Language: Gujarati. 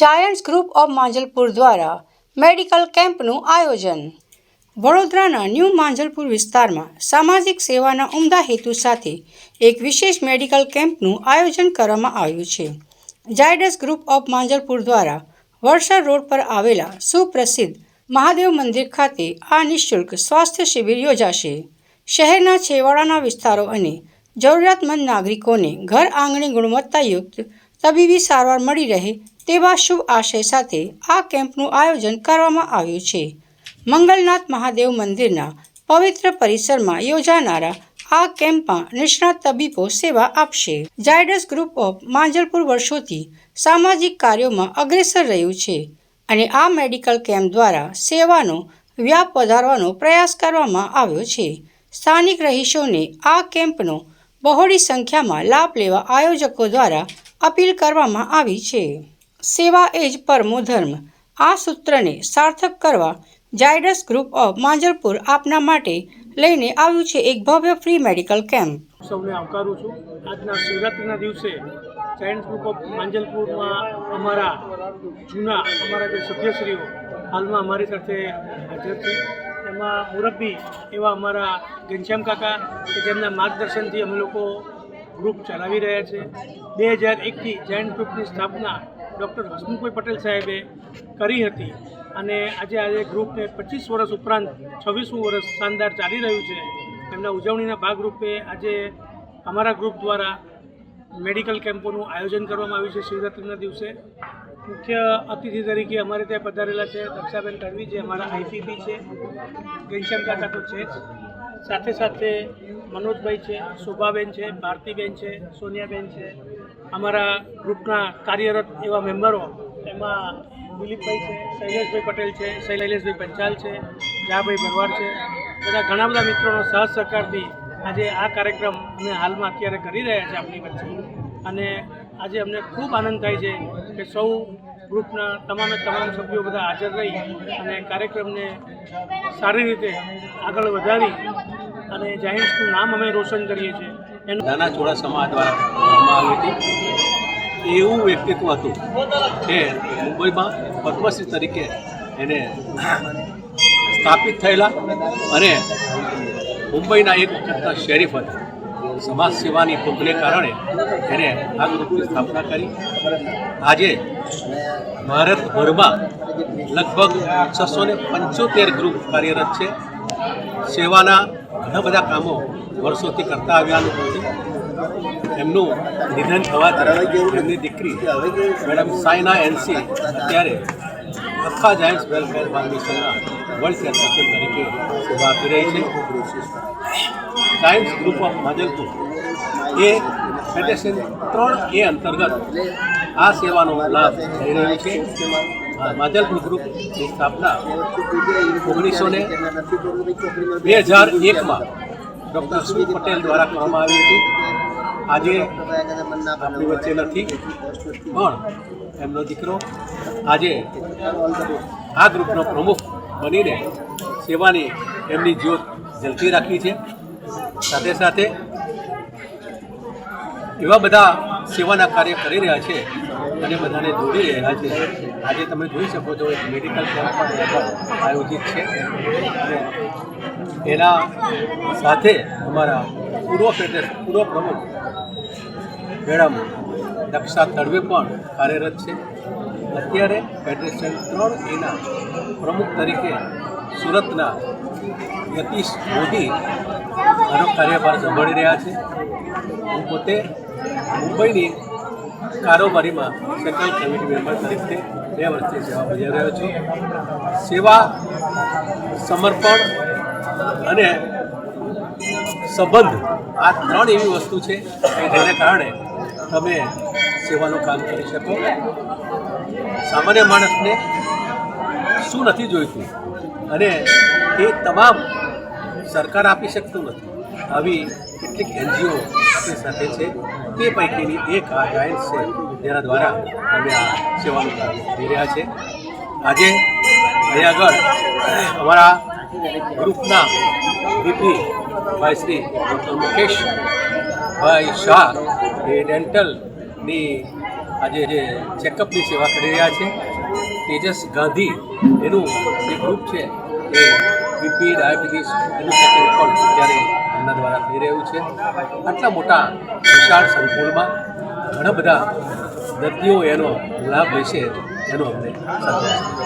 જાયન્ટ્સ ગ્રુપ ઓફ માંજલપુર દ્વારા મેડિકલ કેમ્પનું આયોજન. વડોદરાના ન્યૂ માંજલપુર વિસ્તારમાં સામાજિક સેવાના ઉમદા હેતુ સાથે એક વિશેષ મેડિકલ કેમ્પનું આયોજન કરવામાં આવ્યું છે. જાયડસ ગ્રુપ ઓફ માંજલપુર દ્વારા વડસર રોડ પર આવેલા સુપ્રસિદ્ધ મહાદેવ મંદિર ખાતે આ નિઃશુલ્ક સ્વાસ્થ્ય શિબિર યોજાશે. શહેરના છેવાડાના વિસ્તારો અને જરૂરિયાતમંદ નાગરિકોને ઘર આંગણે ગુણવત્તાયુક્ત તબીબી સારવાર મળી રહે તેવા શુભ આશય સાથે આ કેમ્પનું આયોજન કરવામાં આવ્યું છે. મંગલનાથ મહાદેવ મંદિરના પવિત્ર પરિસરમાં યોજાનારા આ કેમ્પમાં નિષ્ણાત તબીબો સેવા આપશે. જાયડસ ગ્રુપ ઓફ માંજલપુર વર્ષોથી સામાજિક કાર્યોમાં અગ્રેસર રહ્યું છે અને આ મેડિકલ કેમ્પ દ્વારા સેવાનો વ્યાપ વધારવાનો પ્રયાસ કરવામાં આવ્યો છે. સ્થાનિક રહીશોને આ કેમ્પનો બહોળી સંખ્યામાં લાભ લેવા આયોજકો દ્વારા અપીલ કરવામાં આવી છે. સેવા એ જ પરમો ધર્મ. આ સૂત્રને સાર્થક કરવા જાયડસ ગ્રુપ ઓફ માંજલપુર આપના માટે લઈને આવ્યું છે એક ભવ્ય ફ્રી મેડિકલ કેમ્પ. સૌને આવકારું છું. આજના શિવરાત્રિના દિવસે જાયન્ટ્સ ગ્રુપ ઓફ માંજલપુરમાં અમારા જે સભ્યશ્રીઓ હાલમાં અમારી સાથે હાજર છે. એમાં મુરબ્બી એવા અમારા ઘનશ્યામ કાકા કે જેમના માર્ગદર્શનથી અમે લોકો ગ્રુપ ચલાવી રહ્યા છે. 2001થી જાયન્ટ ગ્રુપની સ્થાપના ડૉક્ટર હસમુખભાઈ પટેલ સાહેબે કરી હતી અને આજે ગ્રુપને 25 વર્ષ ઉપરાંત 26મું વર્ષ શાનદાર ચાલી રહ્યું છે. એમના ઉજવણીના ભાગરૂપે આજે અમારા ગ્રુપ દ્વારા મેડિકલ કેમ્પોનું આયોજન કરવામાં આવ્યું છે. શિવરાત્રિના દિવસે મુખ્ય અતિથિ તરીકે અમારે ત્યાં પધારેલા છે દક્ષાબેન તડવી, જે અમારા આઈપીપી છે. ઘનશ્યામ કાકા તો છે જ, સાથે સાથે મનોજભાઈ છે, શોભાબેન છે, ભારતીબેન છે, સોનિયાબેન છે. અમારા ગ્રુપના કાર્યરત એવા મેમ્બરો એમાં દિલીપભાઈ છે, શૈલેષભાઈ પટેલ છે, શૈલેષભાઈ પંચાલ છે, જાભાઈ ભરવાડ છે. ઘણા બધા મિત્રોનો સહ સહકારથી આજે આ કાર્યક્રમ અમે હાલમાં અત્યારે કરી રહ્યા છીએ આપણી વચ્ચે. અને આજે અમને ખૂબ આનંદ થાય છે કે સૌ ગ્રુપના તમામ સભ્યો બધા હાજર રહી અને કાર્યક્રમને સારી રીતે આગળ વધારી અને જાયન્ટ્સનું નામ અમે રોશન કરીએ છીએ. નાના ચોરાસામાં દ્વારા કરવામાં આવી હતી. એવું વ્યક્તિત્વ હતું કે મુંબઈમાં પદ્મશ્રી તરીકે એને સ્થાપિત થયેલા અને મુંબઈના એક વખતના શેરીફ હતા. સમાજ સેવાની ભૂખને કારણે એને આ ગ્રુપની સ્થાપના કરી. આજે ભારતભરમાં લગભગ 675 ગ્રુપ કાર્યરત છે. સેવાના ઘણા બધા કામો વર્ષોથી કરતા આવ્યાનું હતું. એમનું નિધન થવાથી એમની દીકરી મેડમ સાયના એનસી અત્યારે આખા જાયન્ટ્સ વેલફેર ફાઉન્ડેશનના વર્લ્ડ ચેરપર્સન તરીકે સેવા આપી રહી છે. Giants group of Manjalpur A federation 3A અંતર્ગત આ સેવાનો લાભ લઈ રહ્યું છે. માંજલપુર ગ્રુપની સ્થાપના 2001માં ડૉક્ટર હસમુખ પટેલ દ્વારા કરવામાં આવી હતી. આજે આપણી વચ્ચે નથી, પણ એમનો દીકરો આજે આ ગ્રુપનો પ્રમુખ બનીને સેવાની એમની જ્યોત ઝલકી રાખી છે. સાથે સાથે એવા બધા સેવાના કાર્ય કરી રહ્યા છે અને બધાને જોડી રહ્યા છે. આજે તમે જોઈ શકો છો એક મેડિકલ કેમ્પ પણ આયોજિત છે અને એના સાથે અમારા પૂર્વ પ્રમુખ મેડમ દક્ષા તડવે પણ કાર્યરત છે. અત્યારે ફેડરેશન 3Aના પ્રમુખ તરીકે સુરતના યતીશ મોદી આનો કાર્યભાર સંભાળી રહ્યા છે. હું પોતે મુંબઈની કારોબારીમાં સેન્ટ્રલ કમિટી મેમ્બર તરીકે 2 વર્ષથી સેવા બજાવી રહ્યો છું. સેવા, સમર્પણ અને સંબંધ આ 3 એવી વસ્તુ છે કે જેને કારણે તમે સેવાનું કામ કરી શકો. સામાન્ય માણસને શું નથી જોઈતું અને એ તમામ સરકાર આપી શકતું નથી. આવી કેટલીક NGO આપણી સાથે છે. તે પૈકીની એક આ જાયન્ટ્સ છે, જેના દ્વારા અમે આ સેવાનું કામ કરી રહ્યા છે. આજે અહીં આગળ અમારા ગ્રુપના VP ભાઈ શ્રી ડૉક્ટર મુકેશભાઈ શાહ એ ડેન્ટલની આજે જે ચેકઅપની સેવા કરી રહ્યા છે. તેજસ ગાંધી એનું જે ગ્રુપ છે એ બીપી ડાયાબિટીસ એનું ચેકઅપ પણ અત્યારે એમના દ્વારા થઈ રહ્યું છે. આટલા મોટા વિશાળ સંકુલમાં ઘણા બધા દર્દીઓ એનો લાભ લેશે એનો અમને સંતોષ છે.